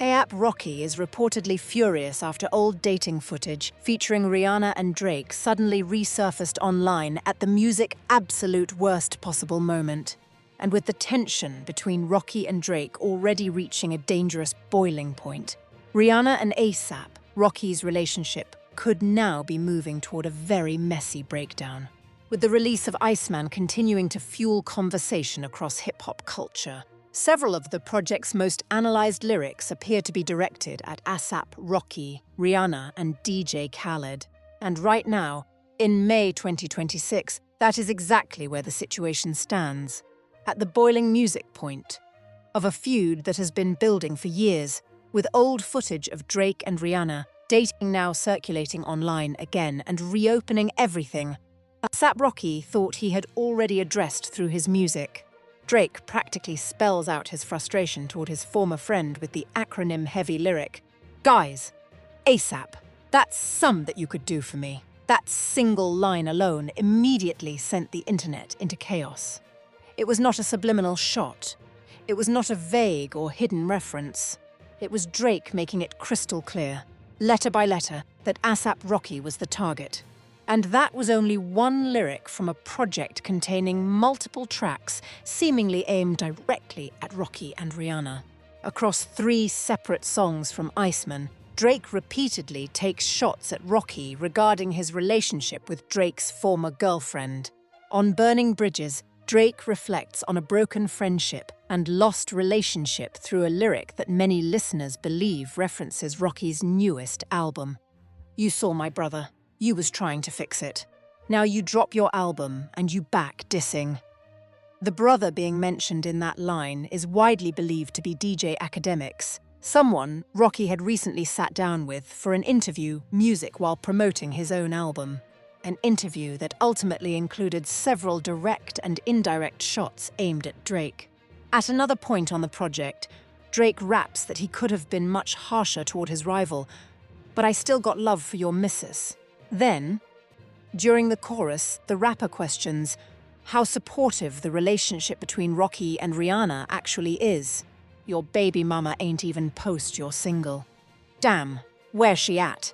A$AP Rocky is reportedly furious after old dating footage featuring Rihanna and Drake suddenly resurfaced online at the music's absolute worst possible moment. And with the tension between Rocky and Drake already reaching a dangerous boiling point, Rihanna and A$AP Rocky's relationship could now be moving toward a very messy breakdown. With the release of Iceman continuing to fuel conversation across hip-hop culture, several of the project's most analyzed lyrics appear to be directed at A$AP Rocky, Rihanna, and DJ Khaled. And right now, in May 2026, that is exactly where the situation stands. At the boiling music point of a feud that has been building for years, with old footage of Drake and Rihanna dating now circulating online again and reopening everything A$AP Rocky thought he had already addressed through his music. Drake practically spells out his frustration toward his former friend with the acronym-heavy lyric, "Guys, A$AP, that's some that you could do for me." That single line alone immediately sent the internet into chaos. It was not a subliminal shot. It was not a vague or hidden reference. It was Drake making it crystal clear, letter by letter, that A$AP Rocky was the target. And that was only one lyric from a project containing multiple tracks seemingly aimed directly at Rocky and Rihanna. Across 3 separate songs from Iceman, Drake repeatedly takes shots at Rocky regarding his relationship with Drake's former girlfriend. On Burning Bridges, Drake reflects on a broken friendship and lost relationship through a lyric that many listeners believe references Rocky's newest album. "You saw my brother. You was trying to fix it. Now you drop your album and you back dissing." The brother being mentioned in that line is widely believed to be DJ Academics, someone Rocky had recently sat down with for an interview, music while promoting his own album. An interview that ultimately included several direct and indirect shots aimed at Drake. At another point on the project, Drake raps that he could have been much harsher toward his rival, "But I still got love for your missus." Then, during the chorus, the rapper questions how supportive the relationship between Rocky and Rihanna actually is. "Your baby mama ain't even post your single. Damn, where's she at?"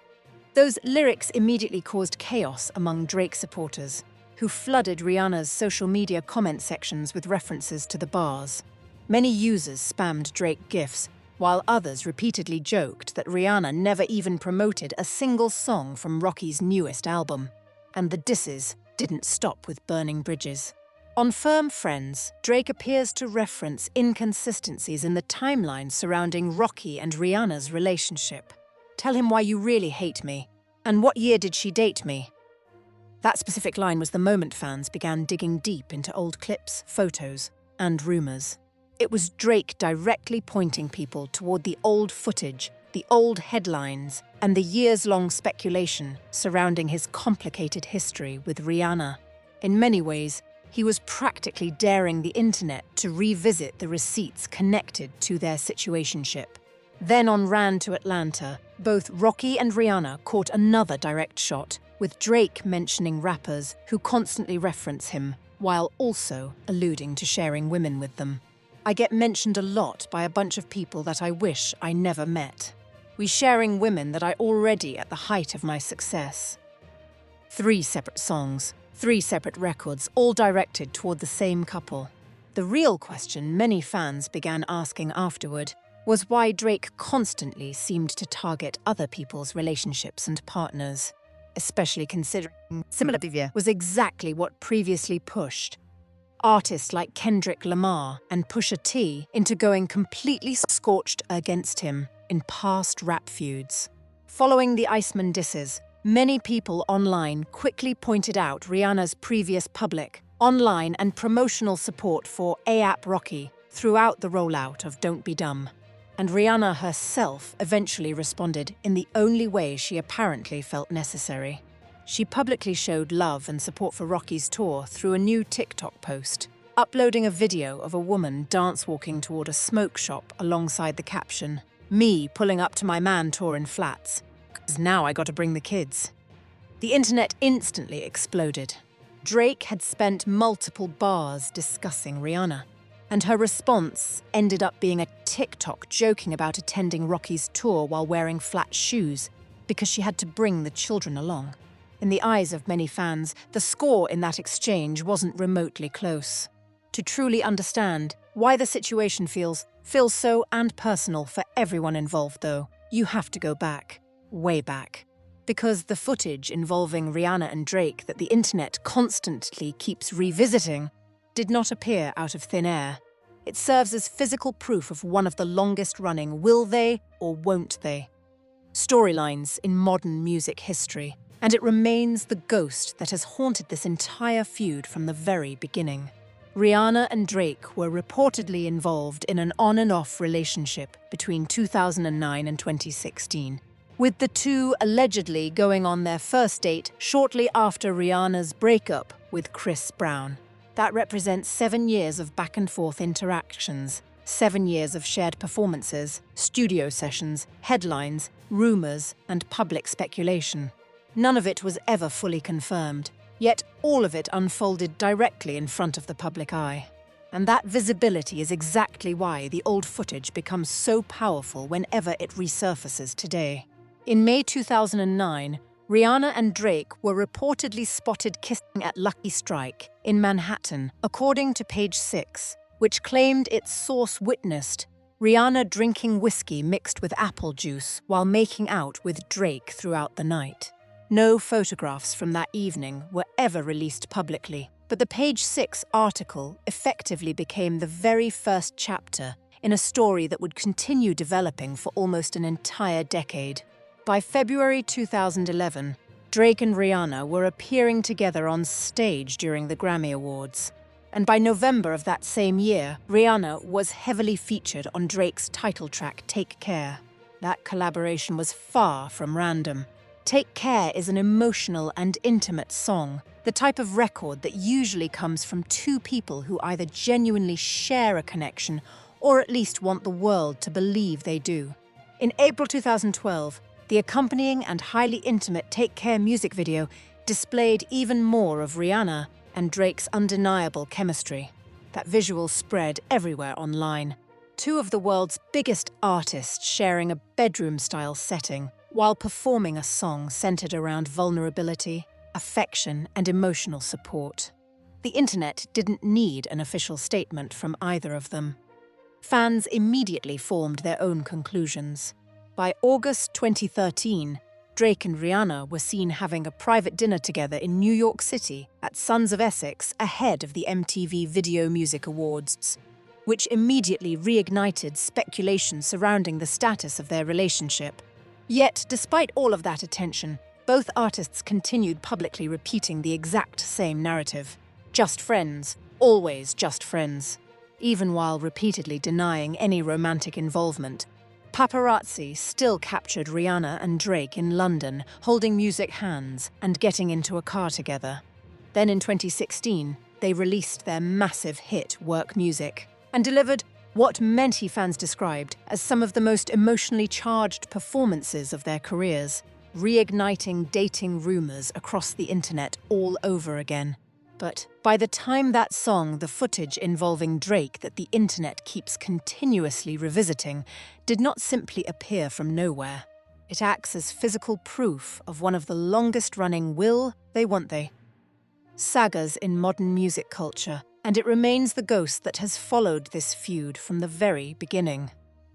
Those lyrics immediately caused chaos among Drake supporters, who flooded Rihanna's social media comment sections with references to the bars. Many users spammed Drake GIFs, while others repeatedly joked that Rihanna never even promoted a single song from Rocky's newest album. And the disses didn't stop with Burning Bridges. On Firm Friends, Drake appears to reference inconsistencies in the timeline surrounding Rocky and Rihanna's relationship. "Tell him why you really hate me. And what year did she date me?" That specific line was the moment fans began digging deep into old clips, photos, and rumors. It was Drake directly pointing people toward the old footage, the old headlines, and the years-long speculation surrounding his complicated history with Rihanna. In many ways, he was practically daring the internet to revisit the receipts connected to their situationship. Then on Ran to Atlanta, both Rocky and Rihanna caught another direct shot, with Drake mentioning rappers who constantly reference him, while also alluding to sharing women with them. "I get mentioned a lot by a bunch of people that I wish I never met. We sharing women that I already at the height of my success." 3 separate songs, 3 separate records, all directed toward the same couple. The real question many fans began asking afterward was why Drake constantly seemed to target other people's relationships and partners, especially considering similar behavior was exactly what previously pushed artists like Kendrick Lamar and Pusha T into going completely scorched against him in past rap feuds. Following the Iceman disses, many people online quickly pointed out Rihanna's previous public, online and promotional support for A$AP Rocky throughout the rollout of Don't Be Dumb. And Rihanna herself eventually responded in the only way she apparently felt necessary. She publicly showed love and support for Rocky's tour through a new TikTok post, uploading a video of a woman dance-walking toward a smoke shop alongside the caption, "Me pulling up to my man tour in flats, 'cause now I gotta bring the kids." The internet instantly exploded. Drake had spent multiple bars discussing Rihanna. And her response ended up being a TikTok joking about attending Rocky's tour while wearing flat shoes because she had to bring the children along. In the eyes of many fans, the score in that exchange wasn't remotely close. To truly understand why the situation feels so and personal for everyone involved, though, you have to go back, way back. Because the footage involving Rihanna and Drake that the internet constantly keeps revisiting did not appear out of thin air. It serves as physical proof of one of the longest-running will they or won't they storylines in modern music history, and it remains the ghost that has haunted this entire feud from the very beginning. Rihanna and Drake were reportedly involved in an on-and-off relationship between 2009 and 2016, with the two allegedly going on their first date shortly after Rihanna's breakup with Chris Brown. That represents 7 years of back-and-forth interactions, 7 years of shared performances, studio sessions, headlines, rumors, and public speculation. None of it was ever fully confirmed, yet all of it unfolded directly in front of the public eye. And that visibility is exactly why the old footage becomes so powerful whenever it resurfaces today. In May 2009, Rihanna and Drake were reportedly spotted kissing at Lucky Strike in Manhattan, according to Page 6, which claimed its source witnessed Rihanna drinking whiskey mixed with apple juice while making out with Drake throughout the night. No photographs from that evening were ever released publicly, but the Page 6 article effectively became the very first chapter in a story that would continue developing for almost an entire decade. By February 2011, Drake and Rihanna were appearing together on stage during the Grammy Awards. And by November of that same year, Rihanna was heavily featured on Drake's title track, Take Care. That collaboration was far from random. Take Care is an emotional and intimate song, the type of record that usually comes from two people who either genuinely share a connection or at least want the world to believe they do. In April 2012, the accompanying and highly intimate Take Care music video displayed even more of Rihanna and Drake's undeniable chemistry. That visual spread everywhere online. Two of the world's biggest artists sharing a bedroom-style setting while performing a song centered around vulnerability, affection, and emotional support. The internet didn't need an official statement from either of them. Fans immediately formed their own conclusions. By August 2013, Drake and Rihanna were seen having a private dinner together in New York City at Sons of Essex ahead of the MTV Video Music Awards, which immediately reignited speculation surrounding the status of their relationship. Yet, despite all of that attention, both artists continued publicly repeating the exact same narrative. Just friends, always just friends. Even while repeatedly denying any romantic involvement, paparazzi still captured Rihanna and Drake in London, holding music hands and getting into a car together. Then in 2016, they released their massive hit Work Music and delivered what many fans described as some of the most emotionally charged performances of their careers, reigniting dating rumors across the internet all over again. But by the time that song, the footage involving Drake that the internet keeps continuously revisiting, did not simply appear from nowhere. It acts as physical proof of one of the longest-running will they want they sagas in modern music culture, and it remains the ghost that has followed this feud from the very beginning.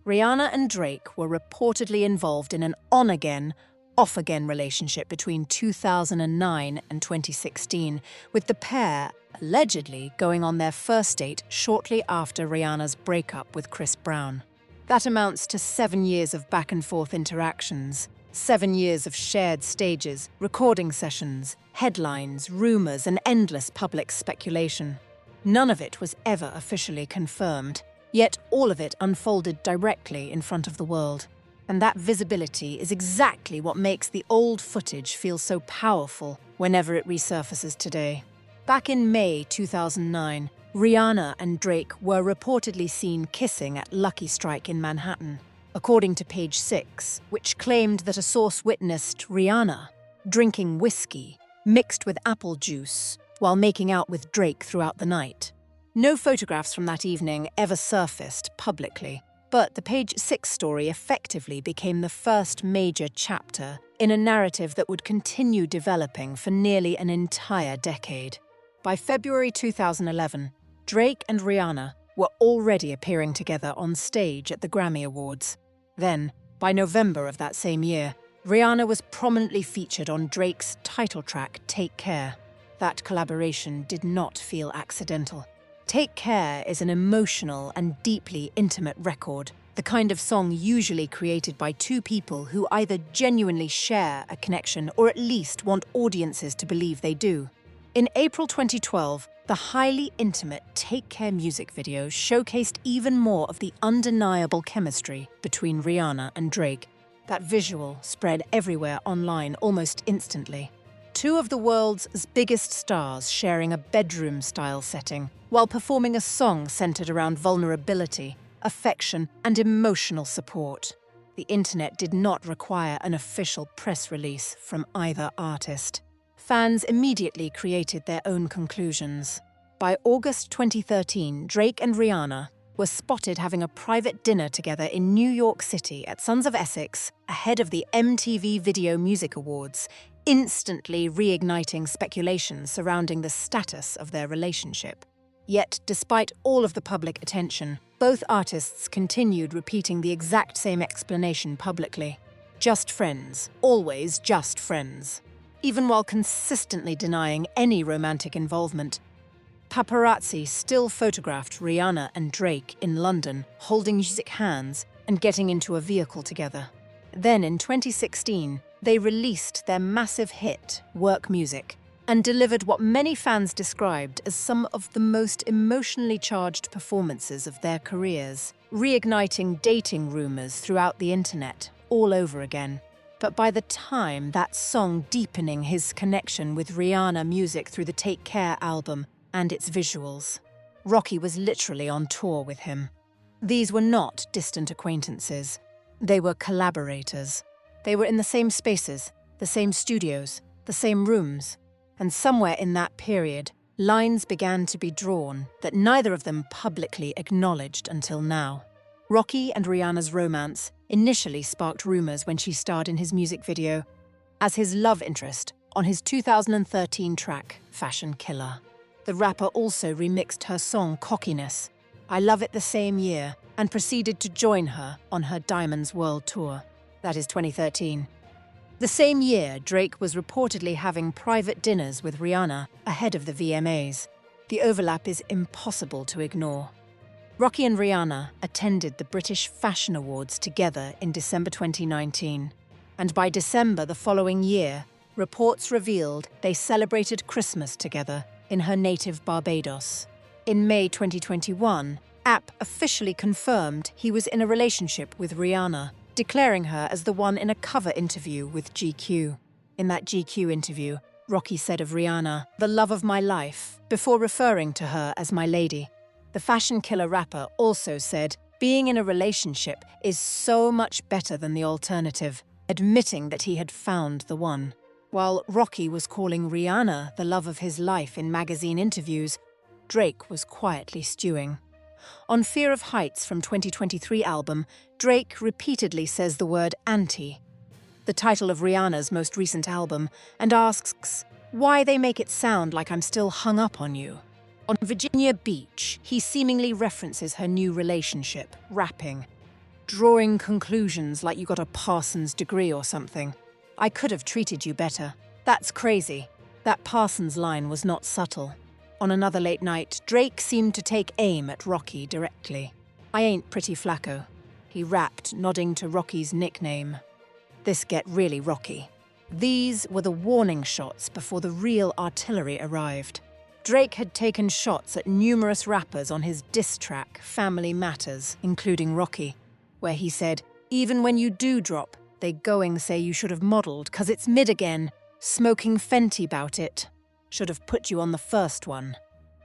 Rihanna and Drake were reportedly involved in an on-again, off-again relationship between 2009 and 2016, with the pair allegedly going on their first date shortly after Rihanna's breakup with Chris Brown. That amounts to 7 years of back-and-forth interactions, 7 years of shared stages, recording sessions, headlines, rumors, and endless public speculation. None of it was ever officially confirmed, yet all of it unfolded directly in front of the world. And that visibility is exactly what makes the old footage feel so powerful whenever it resurfaces today. Back in May 2009, Rihanna and Drake were reportedly seen kissing at Lucky Strike in Manhattan, according to Page 6, which claimed that a source witnessed Rihanna drinking whiskey mixed with apple juice while making out with Drake throughout the night. No photographs from that evening ever surfaced publicly, but the Page Six story effectively became the first major chapter in a narrative that would continue developing for nearly an entire decade. By February 2011, Drake and Rihanna were already appearing together on stage at the Grammy Awards. Then, by November of that same year, Rihanna was prominently featured on Drake's title track, Take Care. That collaboration did not feel accidental. Take Care is an emotional and deeply intimate record, the kind of song usually created by two people who either genuinely share a connection or at least want audiences to believe they do. In April 2012, the highly intimate Take Care music video showcased even more of the undeniable chemistry between Rihanna and Drake. That visual spread everywhere online almost instantly. Two of the world's biggest stars sharing a bedroom-style setting while performing a song centered around vulnerability, affection, and emotional support. The internet did not require an official press release from either artist. Fans immediately created their own conclusions. By August 2013, Drake and Rihanna were spotted having a private dinner together in New York City at Sons of Essex ahead of the MTV Video Music Awards, instantly reigniting speculation surrounding the status of their relationship. Yet, despite all of the public attention, both artists continued repeating the exact same explanation publicly. Just friends, always just friends. Even while consistently denying any romantic involvement, paparazzi still photographed Rihanna and Drake in London, holding music hands and getting into a vehicle together. Then in 2016, they released their massive hit, Work Music, and delivered what many fans described as some of the most emotionally charged performances of their careers, reigniting dating rumors throughout the internet all over again. But by the time that song deepening his connection with Rihanna music through the Take Care album and its visuals, Rocky was literally on tour with him. These were not distant acquaintances. They were collaborators. They were in the same spaces, the same studios, the same rooms. And somewhere in that period, lines began to be drawn that neither of them publicly acknowledged until now. Rocky and Rihanna's romance initially sparked rumors when she starred in his music video as his love interest on his 2013 track, Fashion Killer. The rapper also remixed her song Cockiness, I Love It the same year, and proceeded to join her on her Diamonds World Tour. That is 2013. The same year, Drake was reportedly having private dinners with Rihanna ahead of the VMAs. The overlap is impossible to ignore. Rocky and Rihanna attended the British Fashion Awards together in December 2019. And by December the following year, reports revealed they celebrated Christmas together in her native Barbados. In May 2021, App officially confirmed he was in a relationship with Rihanna, declaring her as the one in a cover interview with GQ. In that GQ interview, Rocky said of Rihanna, "The love of my life," before referring to her as my lady. The Fashion Killer rapper also said, being in a relationship is so much better than the alternative, admitting that he had found the one. While Rocky was calling Rihanna the love of his life in magazine interviews, Drake was quietly stewing. On Fear of Heights from 2023 album, Drake repeatedly says the word anti, the title of Rihanna's most recent album, and asks why they make it sound like I'm still hung up on you. On Virginia Beach, he seemingly references her new relationship, rapping, drawing conclusions like you got a Parsons degree or something. I could have treated you better. That's crazy. That Parsons line was not subtle. On another late night, Drake seemed to take aim at Rocky directly. I ain't Pretty Flacco, he rapped, nodding to Rocky's nickname. This get really rocky. These were the warning shots before the real artillery arrived. Drake had taken shots at numerous rappers on his diss track, Family Matters, including Rocky, where he said, "Even when you do drop, they going say you should have modelled 'cause it's mid again, smoking Fenty bout it. Should have put you on the first one."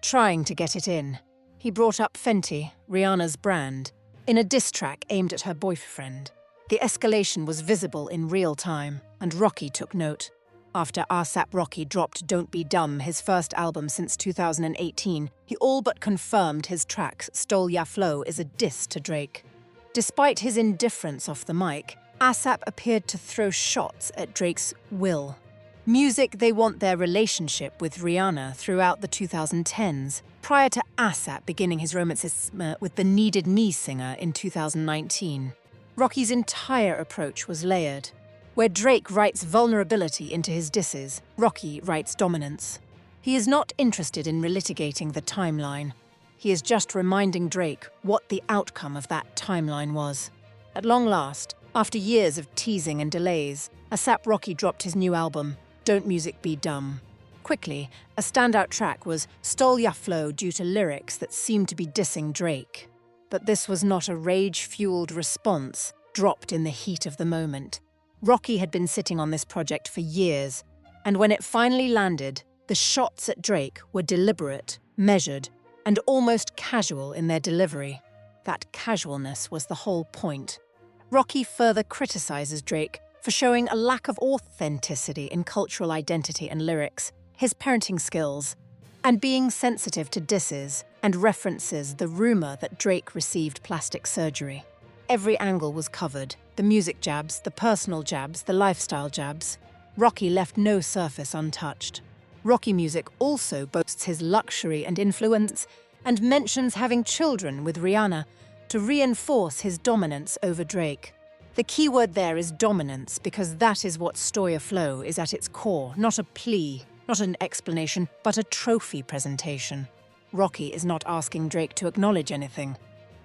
Trying to get it in, he brought up Fenty, Rihanna's brand, in a diss track aimed at her boyfriend. The escalation was visible in real time, and Rocky took note. After ASAP Rocky dropped Don't Be Dumb, his first album since 2018, he all but confirmed his track Stole Ya Flow is a diss to Drake. Despite his indifference off the mic, ASAP appeared to throw shots at Drake's will. Music they want their relationship with Rihanna throughout the 2010s, prior to ASAP beginning his romances with the Needed Me singer in 2019. Rocky's entire approach was layered. Where Drake writes vulnerability into his disses, Rocky writes dominance. He is not interested in relitigating the timeline. He is just reminding Drake what the outcome of that timeline was. At long last, after years of teasing and delays, ASAP Rocky dropped his new album, Don't Music Be Dumb. Quickly, a standout track was Stole Ya Flow due to lyrics that seemed to be dissing Drake. But this was not a rage-fueled response dropped in the heat of the moment. Rocky had been sitting on this project for years, and when it finally landed, the shots at Drake were deliberate, measured, and almost casual in their delivery. That casualness was the whole point. Rocky further criticizes Drake for showing a lack of authenticity in cultural identity and lyrics, his parenting skills, and being sensitive to disses, and references the rumor that Drake received plastic surgery. Every angle was covered, the music jabs, the personal jabs, the lifestyle jabs. Rocky left no surface untouched. Rocky music also boasts his luxury and influence, and mentions having children with Rihanna to reinforce his dominance over Drake. The key word there is dominance, because that is what Stole Ya Flow is at its core, not a plea, not an explanation, but a trophy presentation. Rocky is not asking Drake to acknowledge anything.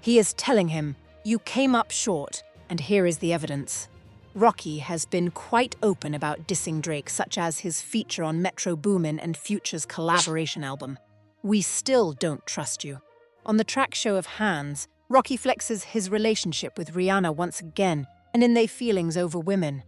He is telling him, you came up short, and here is the evidence. Rocky has been quite open about dissing Drake, such as his feature on Metro Boomin and Future's collaboration album, We Still Don't Trust You. On the track Show of Hands, Rocky flexes his relationship with Rihanna once again, and in their feelings over women.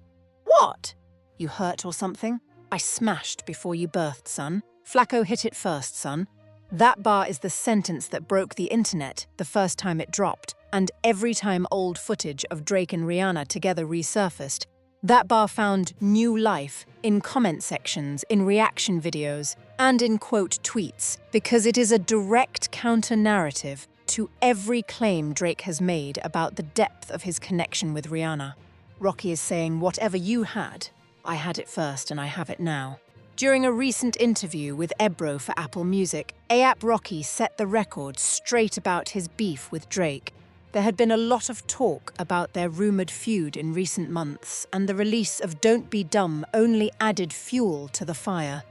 What? You hurt or something? I smashed before you birthed, son. Flacco hit it first, son. That bar is the sentence that broke the internet the first time it dropped, and every time old footage of Drake and Rihanna together resurfaced, that bar found new life in comment sections, in reaction videos, and in quote tweets, because it is a direct counter-narrative to every claim Drake has made about the depth of his connection with Rihanna. Rocky is saying, whatever you had, I had it first and I have it now. During a recent interview with Ebro for Apple Music, A$AP Rocky set the record straight about his beef with Drake. There had been a lot of talk about their rumored feud in recent months, and the release of Don't Be Dumb only added fuel to the fire.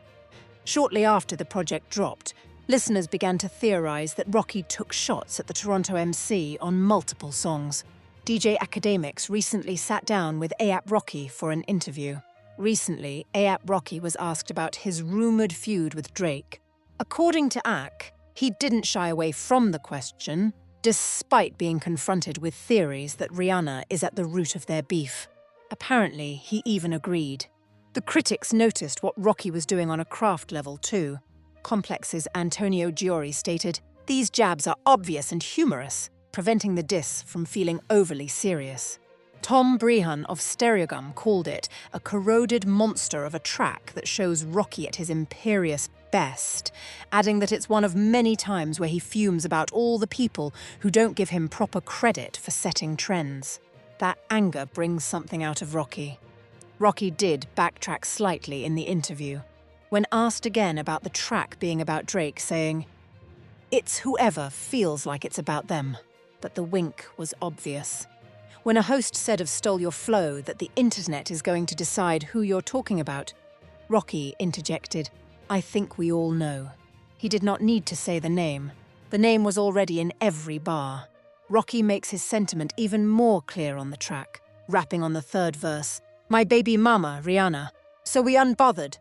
Shortly after the project dropped, listeners began to theorize that Rocky took shots at the Toronto MC on multiple songs. DJ Academics recently sat down with A$AP Rocky for an interview. Recently, A$AP Rocky was asked about his rumored feud with Drake. According to AC, he didn't shy away from the question, despite being confronted with theories that Rihanna is at the root of their beef. Apparently, he even agreed. The critics noticed what Rocky was doing on a craft level too. Complex's Antonio Giori stated, "These jabs are obvious and humorous, preventing the diss from feeling overly serious." Tom Brehan of Stereogum called it a corroded monster of a track that shows Rocky at his imperious best, adding that it's one of many times where he fumes about all the people who don't give him proper credit for setting trends. That anger brings something out of Rocky. Rocky did backtrack slightly in the interview, when asked again about the track being about Drake, saying, "It's whoever feels like it's about them." But the wink was obvious. When a host said of Stole Your Flow that the internet is going to decide who you're talking about, Rocky interjected, "I think we all know." He did not need to say the name. The name was already in every bar. Rocky makes his sentiment even more clear on the track, rapping on the third verse, "My baby mama, Rihanna. So we unbothered.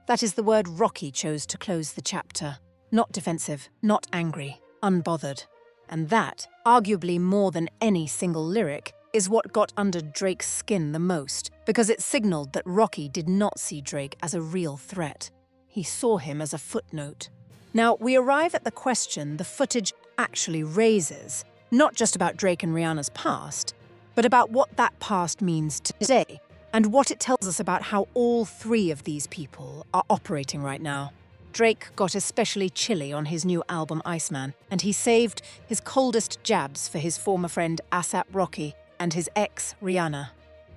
That is the word Rocky chose to close the chapter. Not defensive, not angry, unbothered. And that, arguably more than any single lyric, is what got under Drake's skin the most, because it signaled that Rocky did not see Drake as a real threat. He saw him as a footnote. Now, we arrive at the question the footage actually raises, not just about Drake and Rihanna's past, but about what that past means today. and what it tells us about how all three of these people are operating right now. Drake got especially chilly on his new album Iceman, and he saved his coldest jabs for his former friend A$AP Rocky and his ex Rihanna.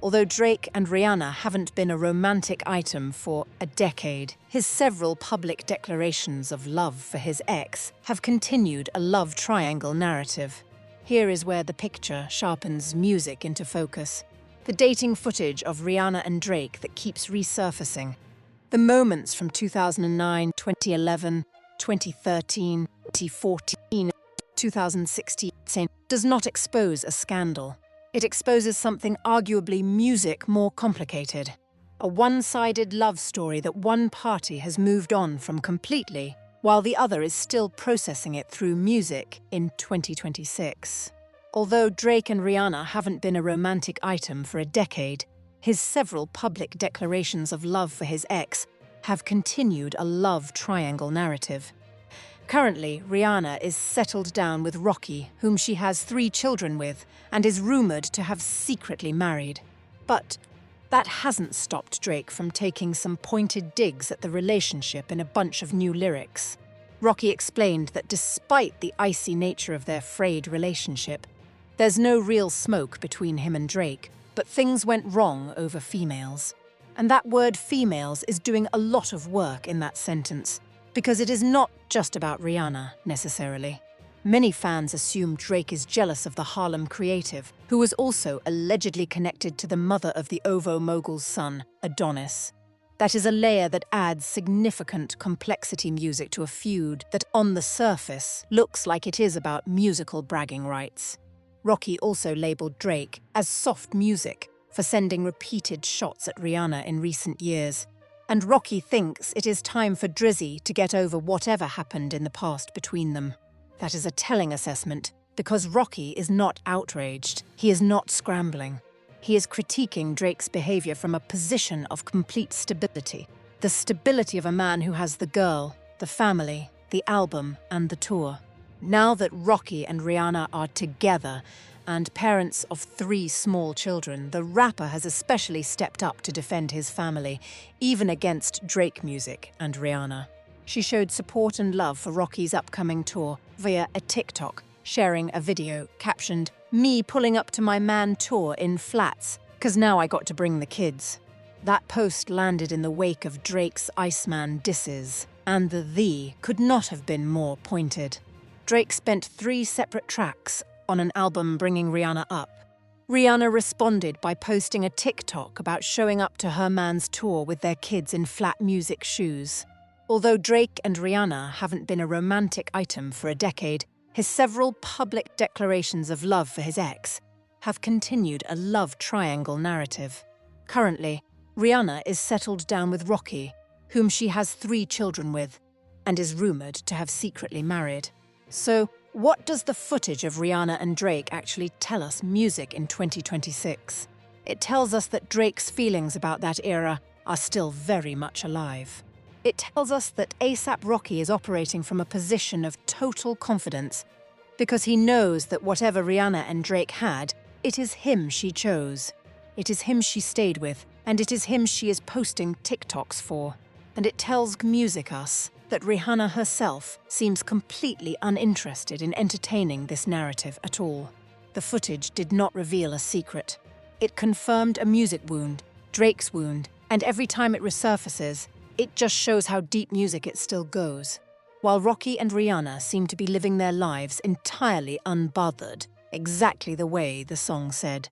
Although Drake and Rihanna haven't been a romantic item for a decade, his several public declarations of love for his ex have continued a love triangle narrative. Here is where the picture sharpens music into focus. The dating footage of Rihanna and Drake that keeps resurfacing. The moments from 2009, 2011, 2013, 2014, 2016 does not expose a scandal. It exposes something arguably music more complicated. A one-sided love story that one party has moved on from completely, while the other is still processing it through music in 2026. Although Drake and Rihanna haven't been a romantic item for a decade, his several public declarations of love for his ex have continued a love triangle narrative. Currently, Rihanna is settled down with Rocky, whom she has 3 children with, and is rumoured to have secretly married. But that hasn't stopped Drake from taking some pointed digs at the relationship in a bunch of new lyrics. Rocky explained that despite the icy nature of their frayed relationship, there's no real smoke between him and Drake, but things went wrong over females. And that word females is doing a lot of work in that sentence, because it is not just about Rihanna, necessarily. Many fans assume Drake is jealous of the Harlem creative, who was also allegedly connected to the mother of the OVO mogul's son, Adonis. That is a layer that adds significant complexity music to a feud that, on the surface, looks like it is about musical bragging rights. Rocky also labelled Drake as soft music for sending repeated shots at Rihanna in recent years. And Rocky thinks it is time for Drizzy to get over whatever happened in the past between them. That is a telling assessment, because Rocky is not outraged, he is not scrambling. He is critiquing Drake's behaviour from a position of complete stability. The stability of a man who has the girl, the family, the album, and the tour. Now that Rocky and Rihanna are together, and parents of 3 small children, the rapper has especially stepped up to defend his family, even against Drake music and Rihanna. She showed support and love for Rocky's upcoming tour via a TikTok, sharing a video captioned, "Me pulling up to my man tour in flats, 'cause now I got to bring the kids." That post landed in the wake of Drake's Iceman disses, and the could not have been more pointed. Drake spent 3 separate tracks on an album bringing Rihanna up. Rihanna responded by posting a TikTok about showing up to her man's tour with their kids in flat music shoes. Although Drake and Rihanna haven't been a romantic item for a decade, his several public declarations of love for his ex have continued a love triangle narrative. Currently, Rihanna is settled down with Rocky, whom she has 3 children with, and is rumoured to have secretly married. So, what does the footage of Rihanna and Drake actually tell us music in 2026? It tells us that Drake's feelings about that era are still very much alive. It tells us that A$AP Rocky is operating from a position of total confidence, because he knows that whatever Rihanna and Drake had, it is him she chose. It is him she stayed with, and it is him she is posting TikToks for. And it tells Music Us that Rihanna herself seems completely uninterested in entertaining this narrative at all. The footage did not reveal a secret. It confirmed a music wound, Drake's wound, and every time it resurfaces, it just shows how deep music it still goes. While Rocky and Rihanna seem to be living their lives entirely unbothered, exactly the way the song said.